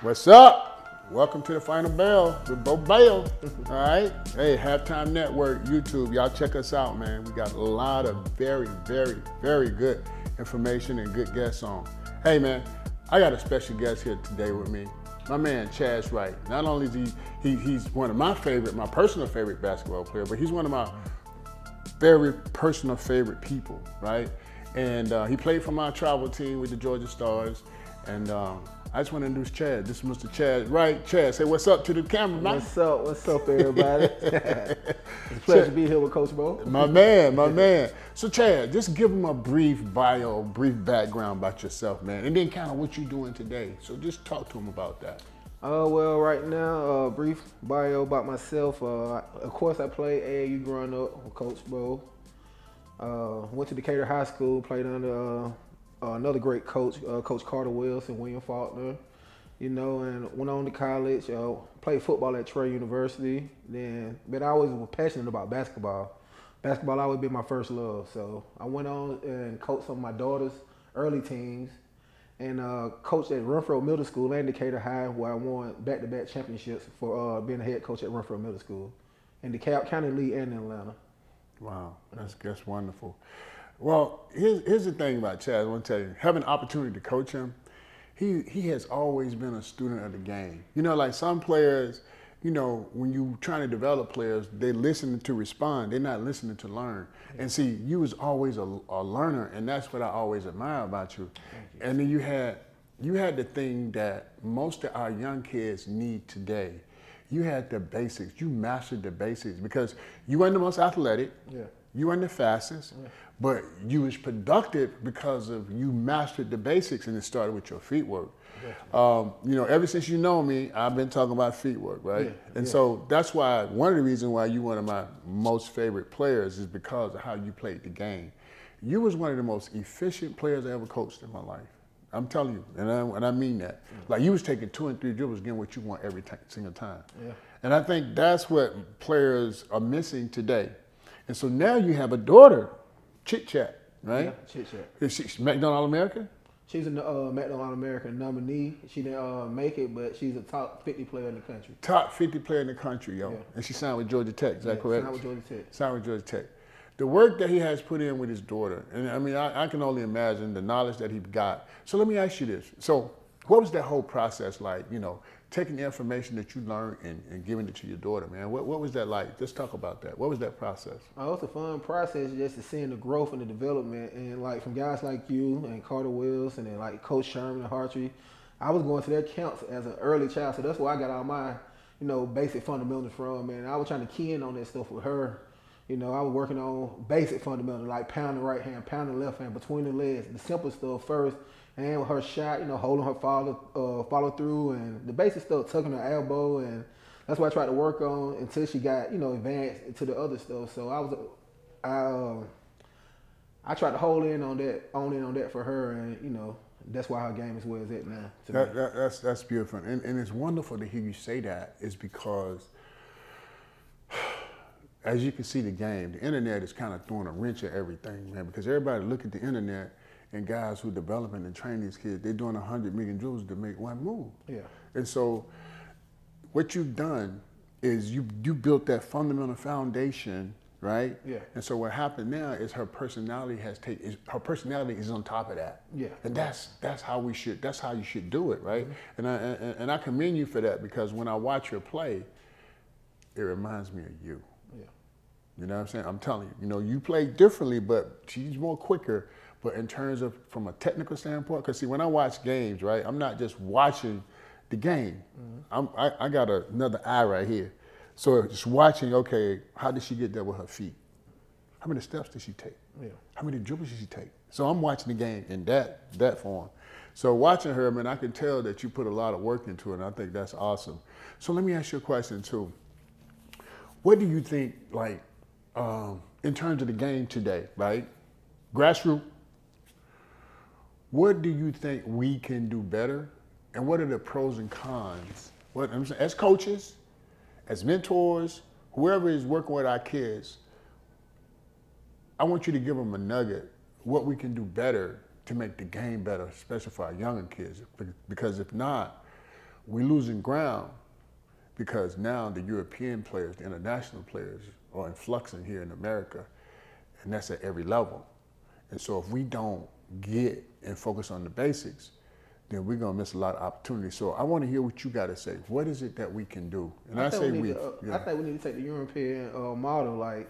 What's up? Welcome to the Final Bell with Bo Bale. All right. Hey, Halftime Network, YouTube. Y'all check us out, man. We got a lot of very good information and good guests on. Hey, man, I got a special guest here today with me. My man, Chaz Wright. Not only is he's one of my personal favorite basketball player, but he's one of my very personal favorite people, right? And he played for my travel team with the Georgia Stars. And I just want to introduce Chaz. This is Mr. Chaz Wright. Chaz, say what's up to the camera, man. What's up, everybody? It's a pleasure to be here with Coach Bo. My man. So Chaz, just give him a brief bio, brief background about yourself, man, and then kind of what you're doing today. So just talk to him about that. Well, right now, brief bio about myself. Of course, I played AAU growing up with Coach Bo. Went to Decatur High School, played under another great coach, Coach Carter Wills and William Faulkner, and went on to college, played football at Trey University. But I always was passionate about basketball. Basketball always been my first love. So I went on and coached some of my daughter's early teams and coached at Renfro Middle School and Decatur High, where I won back-to-back championships for being a head coach at Renfro Middle School in DeKalb County League and in Atlanta. Wow, that's wonderful. Well, here's the thing about Chaz. I want to tell you, having an opportunity to coach him, he has always been a student of the game. Like some players, when you're trying to develop players, they listen to respond. They're not listening to learn. And see, you was always a learner, and that's what I always admire about you. And then you had the thing that most of our young kids need today. You had the basics. You mastered the basics because you weren't the most athletic. Yeah. You weren't the fastest, but you was productive because of you mastered the basics, and it started with your feet work. Ever since you know me, I've been talking about feet work, right? Yeah. And so that's why one of the reasons why you're one of my most favorite players is because of how you played the game. You was one of the most efficient players I ever coached in my life. I'm telling you, and I mean that. Like you was taking 2 and 3 dribbles, getting what you want every single time. Yeah. And I think that's what players are missing today. And so now you have a daughter, Chit Chat, right? Yeah, Chit Chat. Is she McDonald All-American? She's a McDonald All-American nominee. She didn't make it, but she's a top 50 player in the country. Top 50 player in the country, yo. Yeah. And she signed with Georgia Tech, is that correct? Signed with Georgia Tech. Signed with Georgia Tech. The work that he has put in with his daughter, and I mean, I can only imagine the knowledge that he got. So let me ask you this. So what was that whole process like, taking the information that you learned and giving it to your daughter, man? What was that like? Just talk about that. What was that process? Oh, it's a fun process just to seeing the growth and the development. And like from guys like you and Carter Wills and then like Coach Sherman and Hartree, I was going to their camps as an early child. So that's where I got all my, basic fundamentals from. And I was trying to key in on that stuff with her. I was working on basic fundamentals like pound the right hand, pound the left hand, between the legs, the simple stuff first. And with her shot, holding her follow through, and the basic stuff, tucking her elbow, and that's what I tried to work on until she got, advanced into the other stuff. So I tried to hold in on that for her, and that's why her game is where it's at now. That's beautiful, and it's wonderful to hear you say that. Is because, as you can see, the internet is kind of throwing a wrench at everything, man. Because everybody look at the internet. And guys who are developing and training these kids, they're doing 100 million dribbles to make one move. Yeah. And so what you've done is you built that fundamental foundation, right? Yeah. And so what happened now is her personality is on top of that. Yeah. And that's how you should do it, right? Mm-hmm. And I commend you for that, because when I watch her play, it reminds me of you. Yeah. You know what I'm saying? I'm telling you, you play differently, but she's more quicker. But in terms of from a technical standpoint, because see, when I watch games, right, I'm not just watching the game. Mm-hmm. I got another eye right here. So just watching, okay, how did she get there with her feet? How many steps did she take? Yeah. How many dribbles did she take? So I'm watching the game in that form. So watching her, man, I can tell that you put a lot of work into it, and I think that's awesome. So let me ask you a question too. What do you think, like, in terms of the game today, right? Grassroots. What do you think we can do better, and what are the pros and cons? What I'm saying, as coaches, as mentors, whoever is working with our kids, I want you to give them a nugget, what we can do better to make the game better, especially for our younger kids. Because if not, we're losing ground because now the European players, the international players are influxing here in America, and that's at every level. And so if we don't get and focus on the basics, then we're gonna miss a lot of opportunities. So I want to hear what you got to say. What is it that we can do? And I say we. I think we need to take the European model. Like,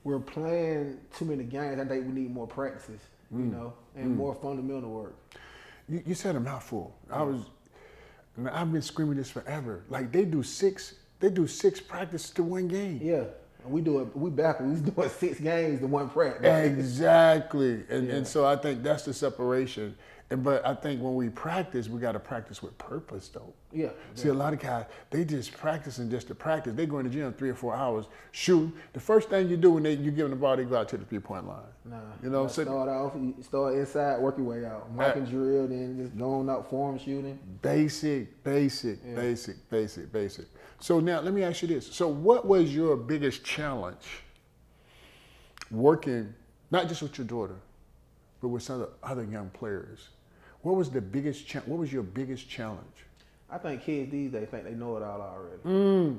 we're playing too many games. I think we need more practices, you know, and more fundamental work. You said a mouthful. I've been screaming this forever. Like, they do six practices to one game. Yeah. We backwards. We doing 6 games to 1 practice. Exactly. And so I think that's the separation. But I think when we practice, we got to practice with purpose, though. Yeah. See, a lot of guys, they just practicing just to practice. They go in the gym 3 or 4 hours, shoot. The first thing you do when you give them the ball, they go out to the 3-point line. Nah. You know, you start inside, work your way out. Mark and drill, then just going out, form shooting. Basic. So now let me ask you this. So what was your biggest challenge working, not just with your daughter, but with some other young players? What was your biggest challenge? I think kids these days think they know it all already.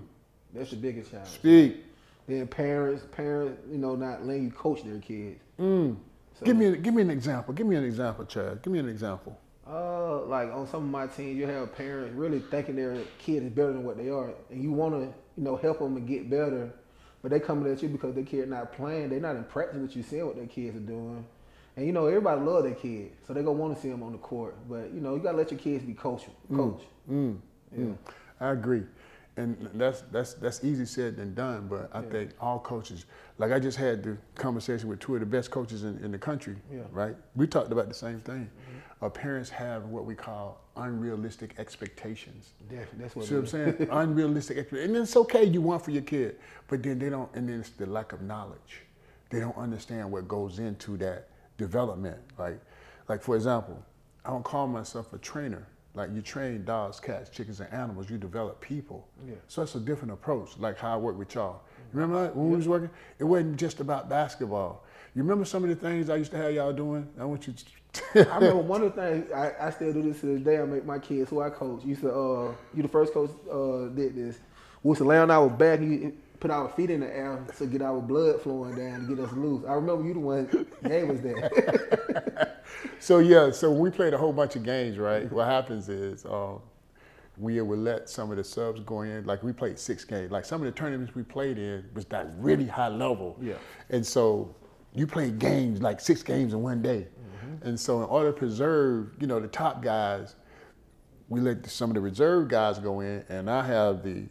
That's the biggest challenge. Speak. Then parents, you know, not letting you coach their kids. So, give me an example. Give me an example, Chad. Give me an example. Like on some of my teams, you have parents really thinking their kid is better than what they are, and you want to, you know, help them and get better, but they coming at you because their kid not playing. They're not in practice with you, seeing what their kids are doing. And, you know, everybody love their kids, so they're going to want to see them on the court. But, you know, you got to let your kids be coach. Yeah. I agree. And that's easy said than done, but I think all coaches, like I just had the conversation with 2 of the best coaches in the country, right? We talked about the same thing. Our parents have what we call unrealistic expectations. Definitely, that's what See what I'm saying? Unrealistic expectations. And it's okay you want for your kid, but then they don't, and then it's the lack of knowledge. They don't understand what goes into that development. Like for example, I don't call myself a trainer. Like, you train dogs, cats, chickens, and animals, you develop people. So it's a different approach, like how I work with y'all. Remember that when we was working? It wasn't just about basketball. You remember some of the things I used to have y'all doing? I want you to I remember one of the things, I still do this to this day. I make my kids, who I coach, used to, you the first coach did this. We used to lay on our back and put our feet in the air to get our blood flowing down to get us loose. I remember you the one gave us that. So when we played a whole bunch of games, right, what happens is we would let some of the subs go in. Like, we played 6 games. Like, some of the tournaments we played in was that really high level. And so you played games, like 6 games in one day. And so in order to preserve, you know, the top guys, we let some of the reserve guys go in, and I have the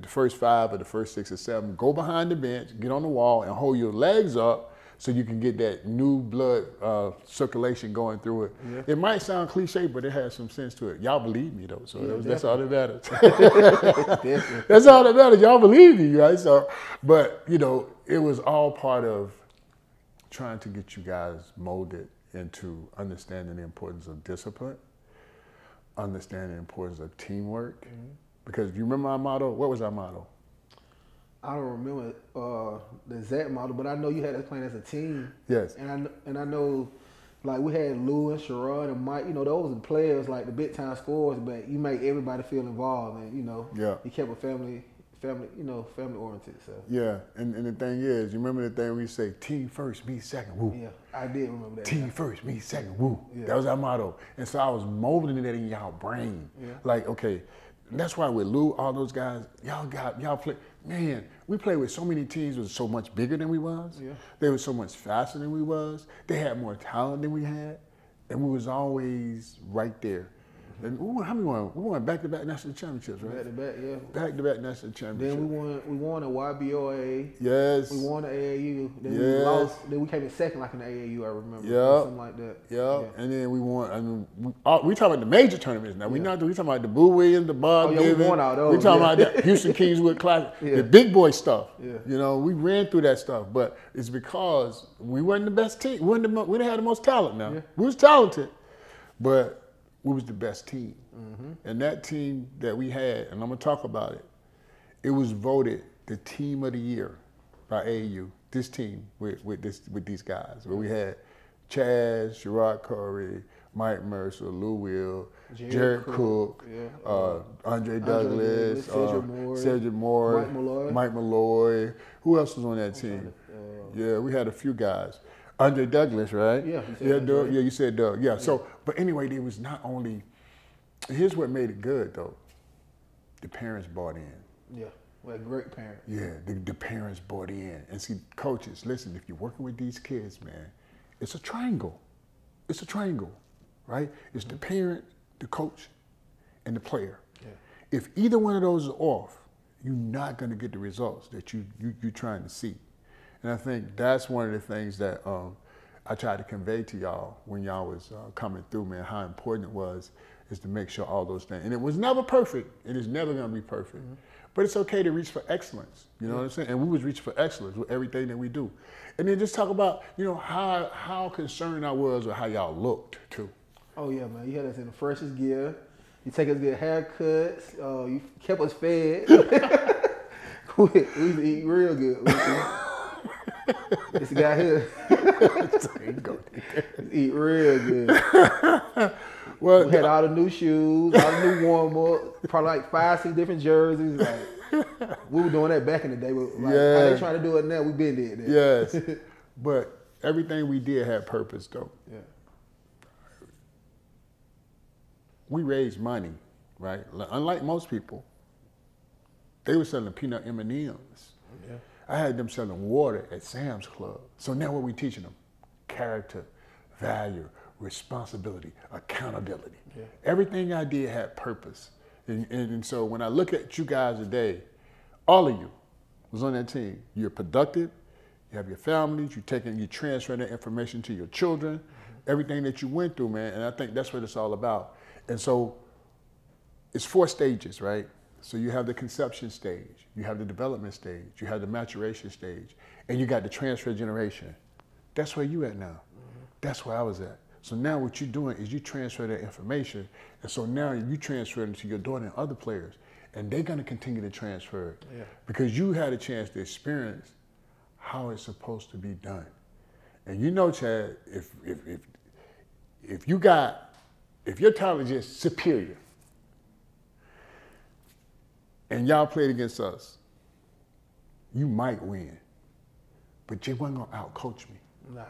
first 5 or the first 6 or 7 go behind the bench, get on the wall, and hold your legs up so you can get that new blood circulation going through it. It might sound cliche, but it has some sense to it. Y'all believe me, though, so that's all that matters. That's all that matters. Y'all believe me, right? So, but, you know, it was all part of trying to get you guys molded into understanding the importance of discipline, understanding the importance of teamwork. Because if you remember our motto, what was our motto? I don't remember the exact model, but I know you had us playing as a team. Yes. And I know, like, we had Lou and Sherrod and Mike. You know, those are the players, like the big time scorers. But you make everybody feel involved, and you know, you kept a family, family oriented. So and the thing is, you remember the thing we say, team first, me second, woo. Yeah, I did remember that. Team first, me second, woo. That was our motto. And so I was molding that in y'all brain. Like, okay. That's why with Lou, all those guys, y'all play. Man, we played with so many teams that was so much bigger than we was. They were so much faster than we was. They had more talent than we had, and we was always right there. And how many won? We won back-to-back national championships, right? Back-to-back, yeah. Back-to-back national championships. Then we won a YBOA. Yes. We won the AAU. Then we lost. Then we came in second, like in the AAU. I remember. Something like that. And then we won. I mean, we talking about the major tournaments now. We talking about the Boo Williams, the Bob Given. We won all those. We talking about the Houston Kingswood Classic, the big boy stuff. You know, we ran through that stuff, but it's because we weren't the best team. We didn't have the most talent. Now we was talented, but we was the best team. And that team that we had, and I'm gonna talk about it, it was voted the team of the year by AAU. This team with these guys, where we had Chaz, Sherrod Curry, Mike Mercer, Lou Will, Jared Cook, Andre Douglas, Cedric Moore, Mike Malloy. Who else was on that team? Yeah, we had a few guys. Andre Douglas, right? Yeah, Doug. Yeah, you said Doug. Yeah. So, but anyway, there was not only. Here's what made it good, though. The parents bought in. Yeah, like great parents. Yeah, the parents bought in. And see, coaches, listen, if you're working with these kids, man, it's a triangle. It's a triangle, right? It's the parent, the coach, and the player. Yeah. If either one of those is off, you're not going to get the results that you're trying to see. And I think that's one of the things that I tried to convey to y'all when y'all was coming through, man, how important it was is to make sure all those things. And it was never perfect. It is never going to be perfect. But it's okay to reach for excellence. You know what I'm saying? And we was reaching for excellence with everything that we do. And then just talk about, you know, how concerned I was with how y'all looked, too. Oh, yeah, man. You had us in the freshest gear. You take us good haircuts. You kept us fed. We used to eat real good. This guy here. Eat real good. Well, we had all the new shoes, all the new warm-up, probably like 5-6 different jerseys. Like, we were doing that back in the day. But like, how they trying to do it now, we been did that. Yes. But everything we did had purpose, though. Yeah. We raised money, right? Unlike most people, they were selling peanut M&Ms. Yeah. I had them selling water at Sam's Club. So now what we teaching them? Character, value, responsibility, accountability. Yeah. Everything I did had purpose. And so when I look at you guys today, all of you was on that team. You're productive, you have your families, you transfer that information to your children, everything that you went through, man. And I think that's what it's all about. And so it's 4 stages, right? So you have the conception stage, you have the development stage, you have the maturation stage, and you got the transfer generation. That's where you at now. That's where I was at. So now what you're doing is you transfer that information, and so now you transfer it to your daughter and other players, and they're gonna continue to transfer it because you had a chance to experience how it's supposed to be done. And you know, Chad, if your talent is just superior, and y'all played against us, you might win, but you weren't gonna outcoach me. Nah.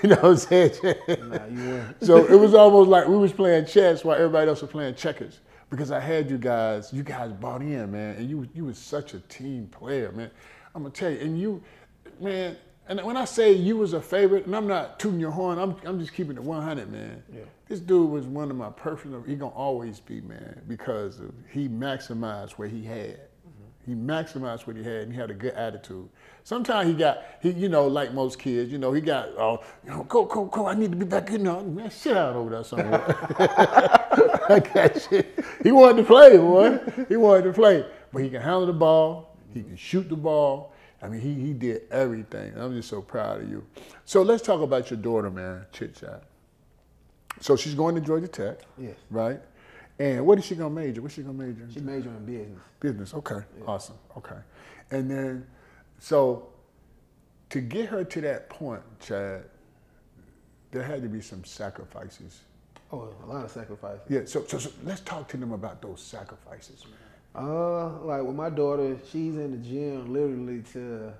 You know what I'm saying? Nah, you weren't. So it was almost like we was playing chess while everybody else was playing checkers because I had you guys bought in, man, and you was such a team player, man. I'm gonna tell you, and you, man, and when I say you was a favorite, and I'm not tooting your horn, I'm just keeping it 100, man. Yeah. This dude was one of my personal, he gonna always be, man, because he maximized what he had. He maximized what he had, and he had a good attitude. Sometimes he you know, like most kids, you know, he got, you know, go, I need to be back in there. Man, sit out over there somewhere. Like that shit. He wanted to play, boy. He wanted to play. But he can handle the ball. He can shoot the ball. I mean, he did everything. I'm just so proud of you. So let's talk about your daughter, man, Chit Chat. So she's going to Georgia Tech, yes, right? And what is she gonna major? What's she gonna major in? She majoring in business. Business, okay, awesome, okay. And then, so to get her to that point, Chad, there had to be some sacrifices. Oh, a lot of sacrifices. Yeah, so let's talk to them about those sacrifices, man. Like with my daughter, she's in the gym literally till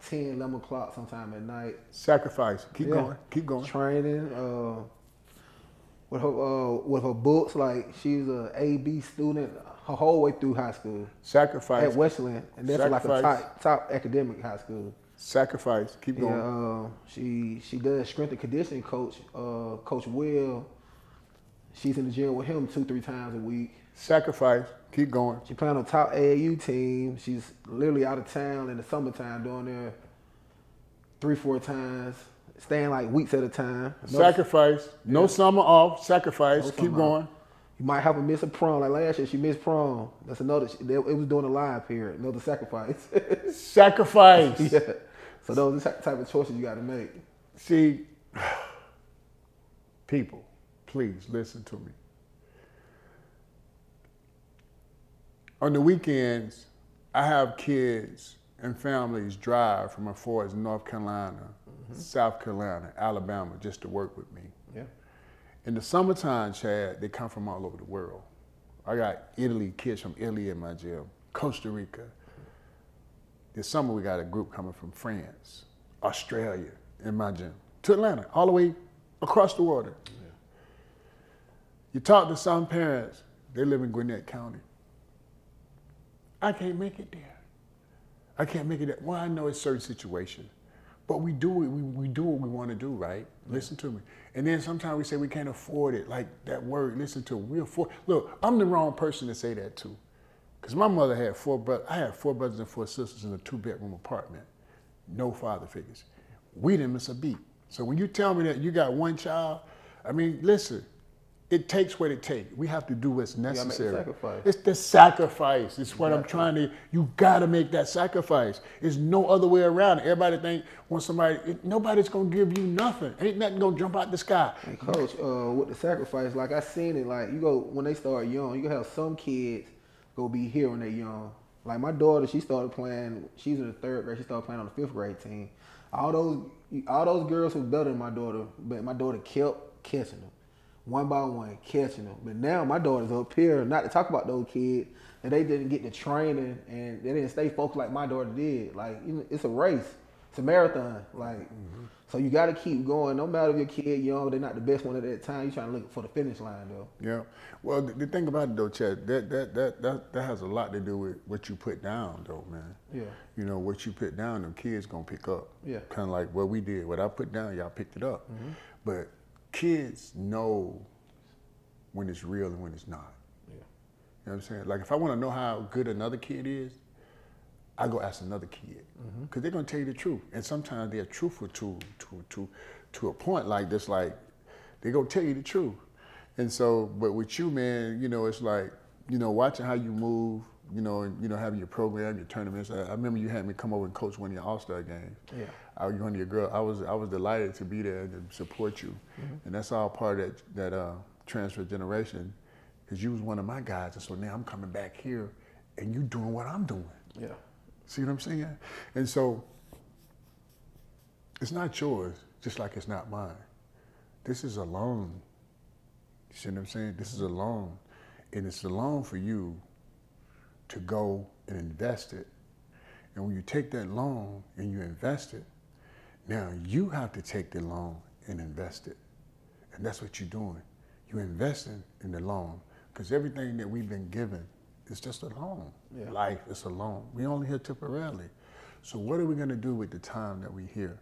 10, 11 o'clock sometime at night. Sacrifice, keep going. Training, with her books, like she's a A-B student her whole way through high school. Sacrifice. At Westland, and that's like a top academic high school. Sacrifice, keep going. She does strength and conditioning coach, Coach Will. She's in the gym with him 2-3 times a week. Sacrifice, keep going. She playing on top AAU team. She's literally out of town in the summertime, doing there 3-4 times. Staying like weeks at a time. Sacrifice. No summer off. Sacrifice. Keep going. You might have to miss a prom. Like last year, she missed prom. That's another. It was during the live period. Another sacrifice. Sacrifice. Yeah. So those are the type of choices you got to make. See, people, please listen to me. On the weekends, I have kids and families drive from as far as North Carolina South Carolina, Alabama, just to work with me. Yeah. In the summertime, Chad, they come from all over the world. I got kids from Italy in my gym, Costa Rica. This summer we got a group coming from France, Australia in my gym, to Atlanta, all the way across the water. Yeah. You talk to some parents, they live in Gwinnett County. I can't make it there. I can't make it there. Well, I know it's certain situations, but we do it. We do what we want to do, right? Yeah. Listen to me. And then sometimes we say we can't afford it. Like that word, listen to it. We afford. Look, I'm the wrong person to say that to. Because my mother had 4 brothers. I had 4 brothers and 4 sisters in a 2-bedroom apartment. No father figures. We didn't miss a beat. So when you tell me that you got 1 child, I mean, listen, it takes what it takes. We have to do what's necessary. You gotta make the sacrifice. It's the sacrifice. It's what I'm trying to, you gotta make that sacrifice. There's no other way around it. Everybody think when nobody's gonna give you nothing. Ain't nothing gonna jump out the sky. And Coach, with the sacrifice, like I seen it, like you go, when they start young, you gonna have some kids go be here when they're young. Like my daughter, she started playing, she's in the 3rd grade, she started playing on the 5th grade team. All those girls who better than my daughter, but my daughter kept catching them. 1 by 1, catching them. But now my daughter's up here, not to talk about those kids, and they didn't get the training and they didn't stay focused like my daughter did. Like, it's a race. It's a marathon. Like, so you got to keep going. No matter if your kid young, they're not the best one at that time. You're trying to look for the finish line, though. Yeah. Well, the thing about it, though, Chad, that has a lot to do with what you put down, though, man. Yeah. You know, what you put down, them kids going to pick up. Yeah. Kind of like what we did. What I put down, y'all picked it up. But kids know when it's real and when it's not. Yeah. You know what I'm saying? Like if I want to know how good another kid is, I go ask another kid. Because they're going to tell you the truth. And sometimes they're truthful to a point like this, like they're going to tell you the truth. And so, but with you, man, you know, it's like, you know, watching how you move, you know, having your program, your tournaments. I remember you had me come over and coach one of your All-Star games. Yeah. One of your girls. I was delighted to be there to support you. And that's all part of that transfer generation, because you was one of my guys, and so now I'm coming back here and you doing what I'm doing. Yeah. See what I'm saying? And so it's not yours, just like it's not mine. This is a loan. You see what I'm saying? This is a loan. And it's a loan for you to go and invest it. And when you take that loan and you invest it, now you have to take the loan and invest it. And that's what you're doing. You're investing in the loan, because everything that we've been given is just a loan. Yeah. Life is a loan. We only here temporarily. So what are we going to do with the time that we're here?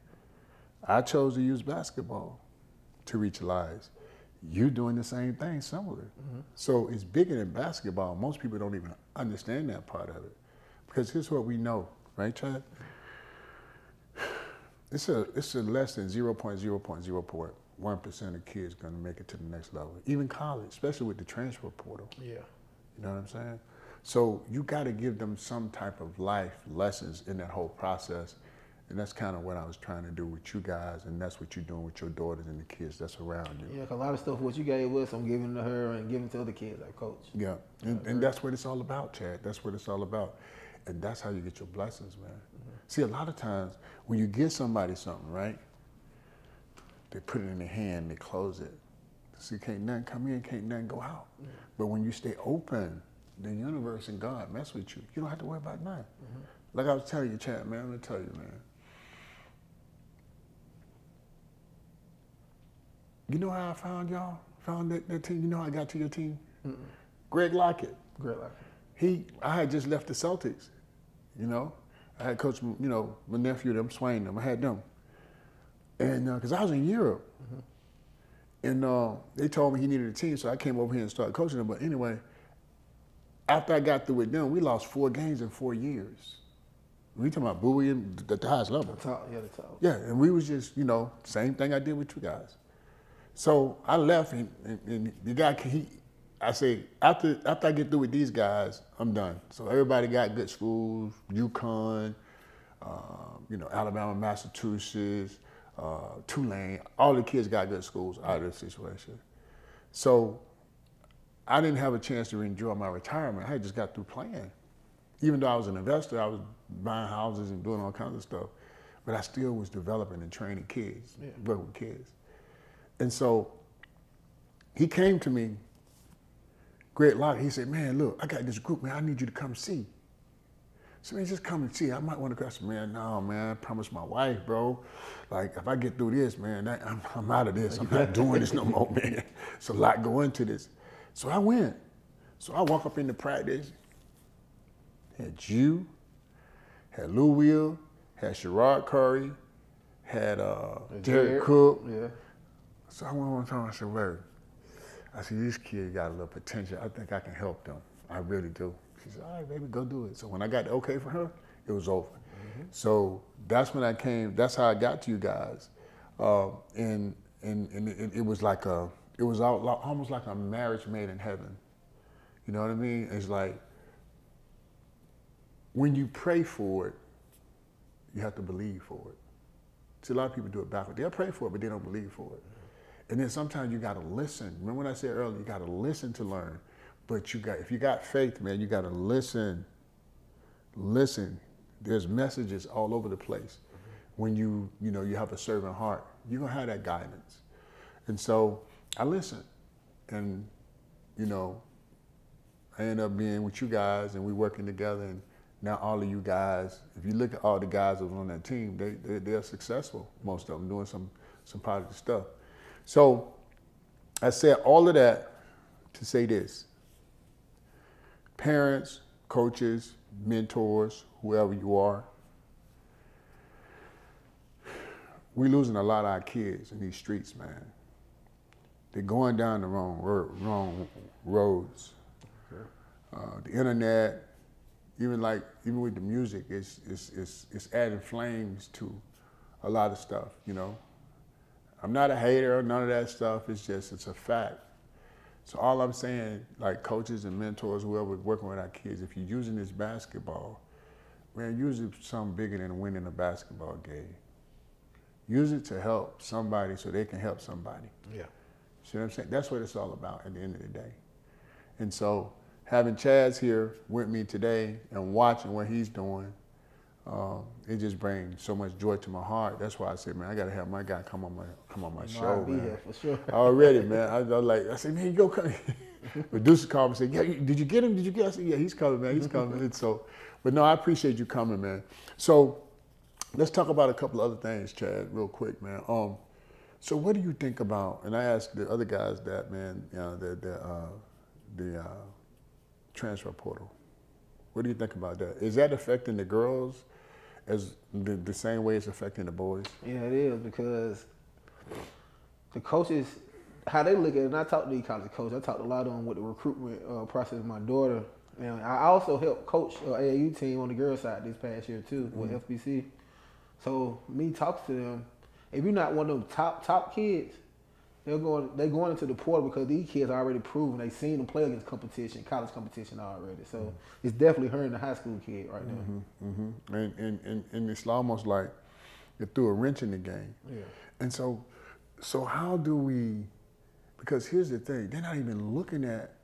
I chose to use basketball to reach lives. You're doing the same thing, similar. So it's bigger than basketball. Most people don't even understand that part of it, because here's what we know, right, Chad? It's a less than 0.0.1% of kids going to make it to the next level, even college, especially with the transfer portal. Yeah. You know what I'm saying? So you got to give them some type of life lessons in that whole process. And that's kind of what I was trying to do with you guys, and that's what you're doing with your daughters and the kids that's around you. Yeah, 'cause a lot of stuff what you gave us, I'm giving to her and giving to other kids I coach. Yeah, and that's what it's all about, Chad. That's what it's all about. And that's how you get your blessings, man. See, a lot of times when you give somebody something, right, they put it in their hand, they close it. See, can't nothing come in, can't nothing go out. But when you stay open, the universe and God mess with you. You don't have to worry about nothing. Like I was telling you, Chad, man, I'm going to tell you, man. You know how I found y'all? Found that team? You know how I got to your team? Greg Lockett. Greg Lockett. I had just left the Celtics, you know. I had coached, you know, my nephew, them, Swain, them. I had them. And because I was in Europe. And they told me he needed a team, so I came over here and started coaching them. But anyway, after I got through with them, we lost 4 games in 4 years. We talking about buoy at the highest level. The top. Yeah, and we was just, you know, same thing I did with you guys. So I left, and the guy, I say, after I get through with these guys, I'm done. So everybody got good schools, UConn, you know, Alabama, Massachusetts, Tulane. All the kids got good schools out of this situation. So I didn't have a chance to enjoy my retirement. I just got through playing. Even though I was an investor, I was buying houses and doing all kinds of stuff. but I still was developing and training kids, working with kids. And so he came to me, Greg Locke, he said, man, look, I got this group, man, I need you to come see. So man, just come and see. I might want to go. I said, man, no, man, I promised my wife, bro. Like, if I get through this, man, I'm out of this. I'm not doing this no more, man. It's a lot going into this. So I went. So I walk up into practice, had you, had Lou Will, had Sherrod Curry, had Jared Cook. Yeah. So I went one time, I said, word. I said, these kids got a little potential. I think I can help them. I really do. She said, all right, baby, go do it. So when I got the okay from her, it was over. So that's when I came, that's how I got to you guys. And it was like almost like a marriage made in heaven. You know what I mean? It's like, when you pray for it, you have to believe for it. See, a lot of people do it backwards. They'll pray for it, but they don't believe for it. And then sometimes you gotta listen. Remember when I said earlier, you gotta listen to learn. But if you got faith, man, you gotta listen. Listen. There's messages all over the place. When you have a servant heart, you're gonna have that guidance. And so I listened. And, I ended up being with you guys and we working together, and now all of you guys, if you look at all the guys that was on that team, they're successful, most of them, doing some positive stuff. So I said all of that to say this. Parents, coaches, mentors, whoever you are, we're losing a lot of our kids in these streets, man. They're going down the wrong roads. Okay. The internet, even with the music, it's adding flames to a lot of stuff, I'm not a hater, none of that stuff. It's a fact. So all I'm saying, like coaches and mentors, whoever's working with our kids, if you're using this basketball, man, use it for something bigger than winning a basketball game. Use it to help somebody so they can help somebody. Yeah. See what I'm saying? That's what it's all about at the end of the day. And so having Chaz here with me today and watching what he's doing, it just brings so much joy to my heart. That's why I said, man, I gotta have my guy come on my show, I'll man. be here for sure. Already, man. I said, man, you go come. Producer called me and said, yeah, did you get him? Did you get him? I said, yeah, he's coming, man. He's coming. And so, but no, I appreciate you coming, man. So let's talk about a couple of other things, Chad, real quick, man. So what do you think about? And I asked the other guys that, man, the transfer portal. What do you think about that? Is that affecting the girls as the same way it's affecting the boys? Yeah, it is, because the coaches, how they look at it, and I talked to these college coaches, I talked a lot on with the recruitment process of my daughter. And I also helped coach AAU team on the girls side this past year too, with FBC. So me talking to them, if you're not one of them top kids, they're going into the portal because these kids are already proven. They've seen them play against competition, college competition already. So it's definitely hurting the high school kid right now. And it's almost like you threw a wrench in the game. Yeah. And so how do we, because here's the thing, they're not even looking at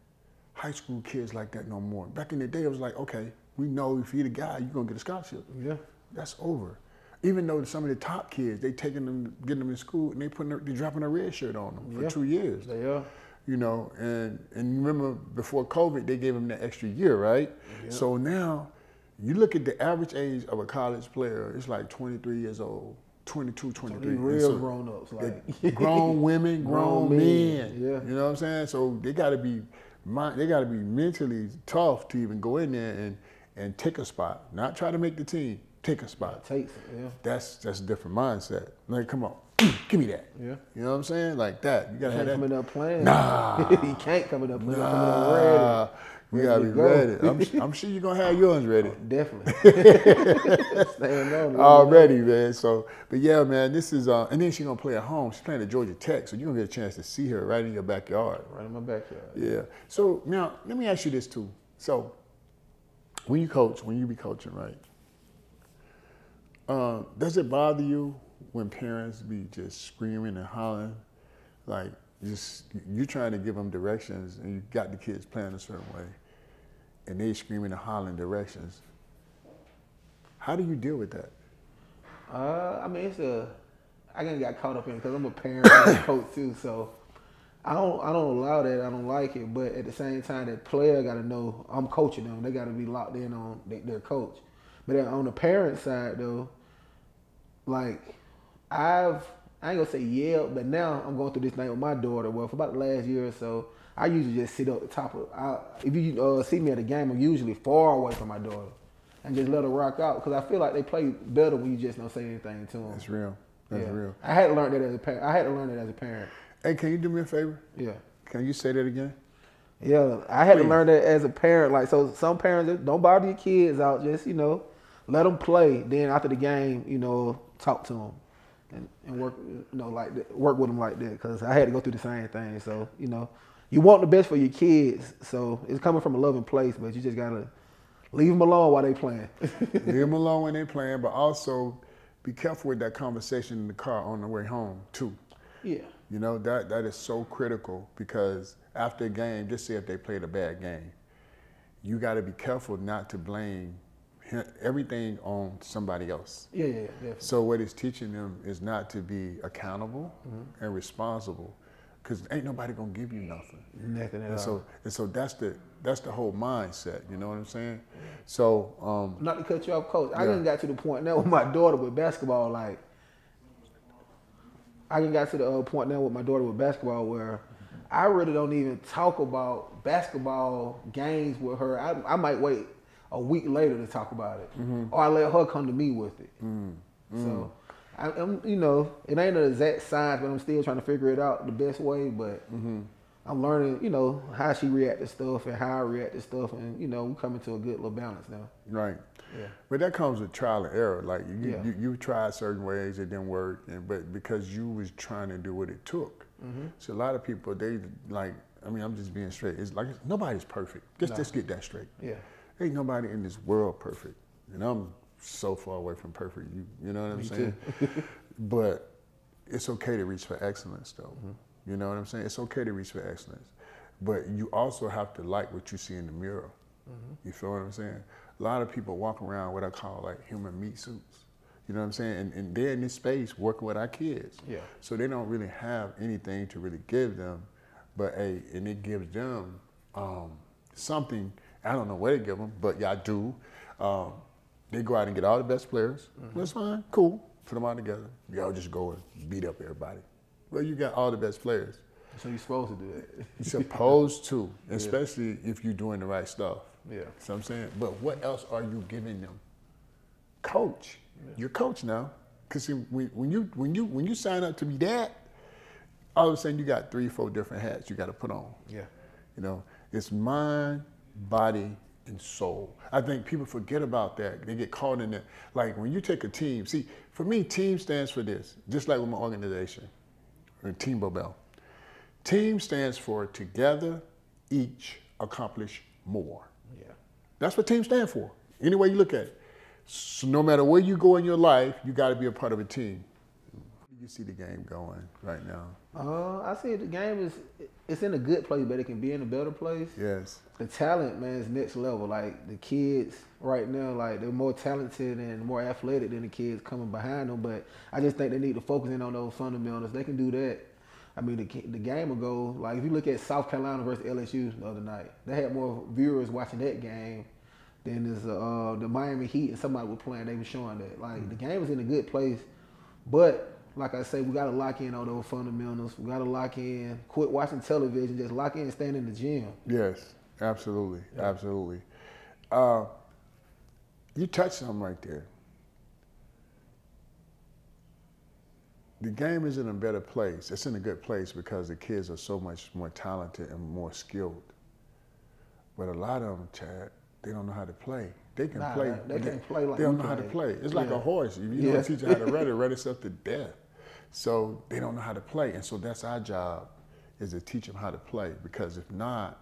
high school kids like that no more. Back in the day, it was like, okay, we know if you're the guy, you're gonna get a scholarship. Yeah. That's over. Even though some of the top kids, they taking them, getting them in school, and they're dropping a red shirt on them for 2 years. They are. And remember before COVID, they gave them that extra year, right? Yeah. So now, you look at the average age of a college player, it's like 23 years old, 22, 23. Real grown-ups. Like. Grown women, grown men. Yeah. You know what I'm saying? So they gotta be mentally tough to even go in there and take a spot. Not try to make the team. Take a spot. Takes it, yeah. That's a different mindset. Like, come on, give me that. Yeah. You know what I'm saying? Like that. You gotta have that. Coming up playing. Nah. He can't come up playing. Nah. You gotta be ready. I'm sure you're gonna have yours ready. Definitely. Staying on. Already, man. So, but yeah, man, this is and then she's gonna play at home. She's playing at Georgia Tech, so you're gonna get a chance to see her right in your backyard. Right in my backyard. Yeah. So now let me ask you this too. So when you be coaching, right? Does it bother you when parents be just screaming and hollering, like you trying to give them directions and you got the kids playing a certain way, and they screaming and hollering directions? How do you deal with that? I mean, I kind of got caught up in it because I'm a parent and a coach too, so I don't allow that. I don't like it, but at the same time, that player got to know I'm coaching them. They got to be locked in on their coach. But on the parent side though, like I ain't gonna say yelled, but now I'm going through this thing with my daughter. Well, for about the last year or so, I usually just sit up the top of. If you see me at a game, I'm usually far away from my daughter and just let her rock out because I feel like they play better when you just don't say anything to them. That's real. That's real. I had to learn that as a parent. I had to learn that as a parent. Hey, can you do me a favor? Yeah. Can you say that again? Yeah, I had to learn that as a parent. Like, so some parents just don't bother your kids out. Just let them play. Then after the game, talk to them and work, work with them like that. Because I had to go through the same thing. So you want the best for your kids. So it's coming from a loving place, but you just gotta leave them alone while they playing. Leave them alone when they playing, but also be careful with that conversation in the car on the way home too. Yeah. That is so critical because after a game, just say if they played a bad game, you got to be careful not to blame everything on somebody else. Yeah, definitely. So what it's teaching them is not to be accountable and responsible, because ain't nobody gonna give you nothing. Nothing at all. So that's the whole mindset. You know what I'm saying? So not to cut you off, Coach. I done got to the point now with my daughter with basketball. Like, I done got to the point now with my daughter with basketball where I really don't even talk about basketball games with her. I might wait a week later to talk about it, or I let her come to me with it. So, I'm, it ain't an exact science, but I'm still trying to figure it out the best way. But I'm learning, how she react to stuff and how I react to stuff, and we coming to a good little balance now. Right. Yeah. But that comes with trial and error. Like you tried certain ways, it didn't work, but because you was trying to do what it took. So a lot of people, I'm just being straight. It's like nobody's perfect. Just get that straight. Yeah. Ain't nobody in this world perfect, and I'm so far away from perfect. You know what I'm saying? But it's okay to reach for excellence, though. You know what I'm saying? It's okay to reach for excellence, but you also have to like what you see in the mirror. You feel what I'm saying? A lot of people walk around what I call like human meat suits. You know what I'm saying? And they're in this space working with our kids. Yeah. So they don't really have anything to really give them, but and it gives them something. I don't know what they give them, but y'all do. They go out and get all the best players. That's fine, cool. Put them all together. Y'all just go and beat up everybody. Well, you got all the best players. So you're supposed to do that. You're supposed to, especially if you're doing the right stuff. Yeah. You know what I'm saying? But what else are you giving them? Coach. Yeah. You're coach now. Because when you sign up to be that, all of a sudden you got 3-4 different hats you got to put on. Yeah. It's mind, body, and soul. I think people forget about that. They get caught in that. Like when you take a team, see, for me, team stands for this, just like with my organization, or Team Bobel. Team stands for together, each accomplish more. Yeah. That's what team stands for, any way you look at it. So no matter where you go in your life, you got to be a part of a team. You see the game going right now? I see the game it's in a good place, but it can be in a better place. Yes. The talent, man, is next level. Like the kids right now, like they're more talented and more athletic than the kids coming behind them. But I just think they need to focus in on those fundamentals. They can do that. I mean, the game will go, like if you look at South Carolina versus LSU the other night, they had more viewers watching that game than the Miami Heat and somebody was playing. They were showing that. Like the game is in a good place, but like I say, we got to lock in on those fundamentals. We got to lock in, quit watching television, just lock in and stand in the gym. Yes, absolutely, absolutely. You touched something right there. The game is in a better place. It's in a good place because the kids are so much more talented and more skilled. But a lot of them, Chad, they don't know how to play. They can play. They can't play like they don't know how to play. It's like a horse. If you don't teach them how to run itself to death. So they don't know how to play. And so that's our job, is to teach them how to play. Because if not,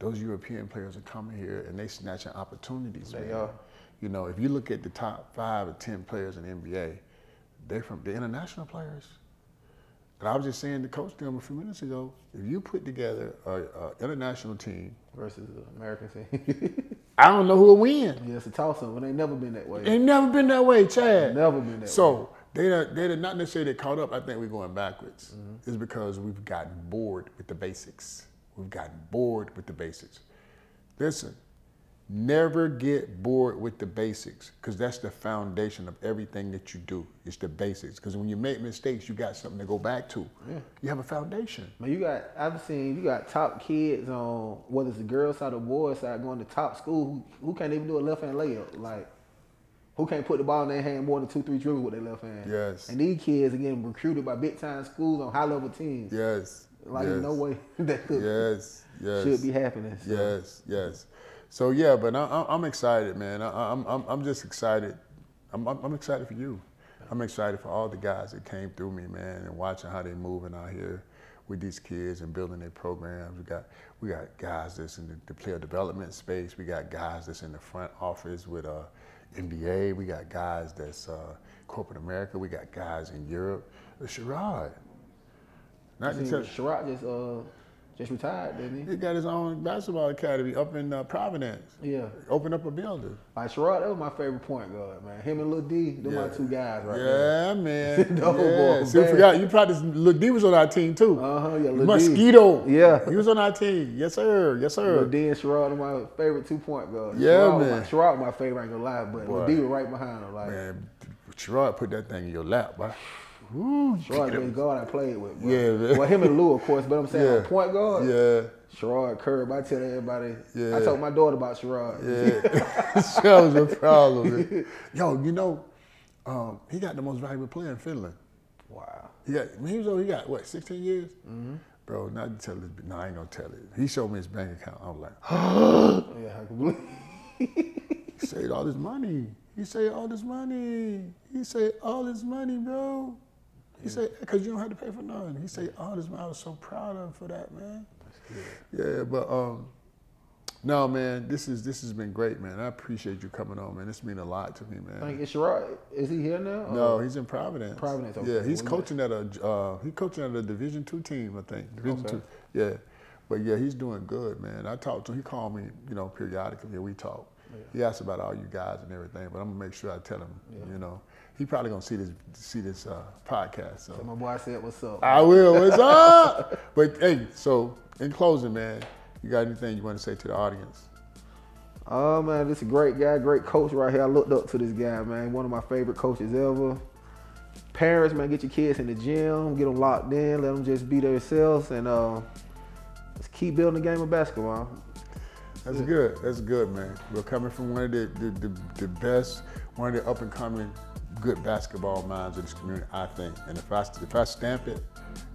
those European players are coming here and they snatching opportunities. They are. If you look at the top 5 or 10 players in the NBA, they're from the international players. And I was just saying to Coach them a few minutes ago, if you put together an international team versus an American team, I don't know who'll win. Yeah, it's a toss-up. It ain't never been that way. Ain't never been that way, Chad. Never been that way. So they're not necessarily caught up. I think we're going backwards. It's because we've gotten bored with the basics. We've gotten bored with the basics. Listen, never get bored with the basics, because that's the foundation of everything that you do. It's the basics. Because when you make mistakes, you got something to go back to. Yeah. You have a foundation. Man, I've seen you got top kids on, whether it's the girls side or boys side, going to top school who can't even do a left hand layup. Like, who can't put the ball in their hand more than 2-3 dribbles with their left hand. Yes. And these kids are getting recruited by big time schools on high level teams. Yes. Like, no way that could should be happening. So. Yes. So yeah, but I'm excited, man. I'm just excited. I'm excited for you. I'm excited for all the guys that came through me, man, and watching how they moving out here with these kids and building their programs. We got guys that's in the player development space. We got guys that's in the front office with NBA. We got guys that's corporate America. We got guys in Europe. Sherrod. Sherrod just retired, didn't he? He got his own basketball academy up in Providence. Yeah. Opened up a building. Like Sherrod, that was my favorite point guard, man. Him and Lil D, they're my two guys right there. Yeah, man. Boy, see, you forgot, you probably, Lil D was on our team too. Yeah, Lil D. Mosquito. Yeah. He was on our team. Yes, sir. Lil D and Sherrod are my favorite 2-point guards. Yeah, man. Sherrod was my favorite, I ain't gonna lie, but Lil D was right behind him. Like, man, Sherrod put that thing in your lap, boy. Sherrod the best guard I played with. Bro. Yeah, man. Well, him and Lou, of course, but I'm saying on point guard. Yeah. Sherrod Curb, I tell everybody. Yeah. I told my daughter about Sherrod. Yeah. That was a problem, man. Yo, you know, he got the most valuable player in Finland. Wow. He got what, 16 years? Mm-hmm. Bro, not to tell this, no, I ain't gonna tell it. He showed me his bank account. I was like, yeah, I can believe. He saved all this money. He saved all this money. He saved all this money, bro. He said, because you don't have to pay for nothing. He said, all this money. I was so proud of him for that, man. Yeah, but no, man, this has been great, man. I appreciate you coming on, man. This means a lot to me, man. Thank you, Sherrod. Is he here now? No, he's in Providence. Providence, okay. Yeah, he's coaching at a Division II team, I think. Division II. Yeah, but yeah, he's doing good, man. I talked to him. He called me, you know, periodically. Yeah, we talk. Yeah. He asked about all you guys and everything, but I'm gonna make sure I tell him, you know. He probably gonna see this podcast. So my boy said, "What's up?" I will. What's up? But hey, so in closing, man, you got anything you want to say to the audience? Oh man, this is a great guy, great coach right here. I looked up to this guy, man. One of my favorite coaches ever. Parents, man, get your kids in the gym, get them locked in, let them just be themselves, and let's keep building the game of basketball. That's good. That's good, man. We're coming from one of the best, one of the up and coming good basketball minds in this community, I think. And if I stamp it,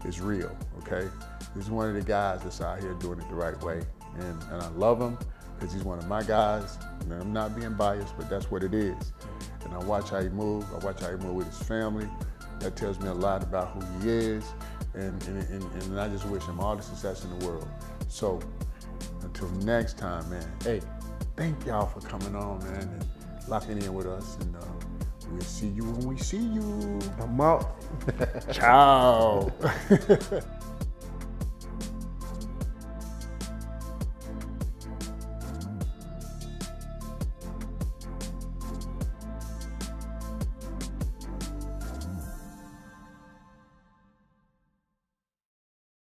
it's real, okay? This is one of the guys that's out here doing it the right way. And I love him because he's one of my guys. And I'm not being biased, but that's what it is. And I watch how he moves. I watch how he moves with his family. That tells me a lot about who he is. And I just wish him all the success in the world. So until next time, man, hey, thank y'all for coming on, man, and locking in with us. And we'll see you when we see you. I'm out. Ciao.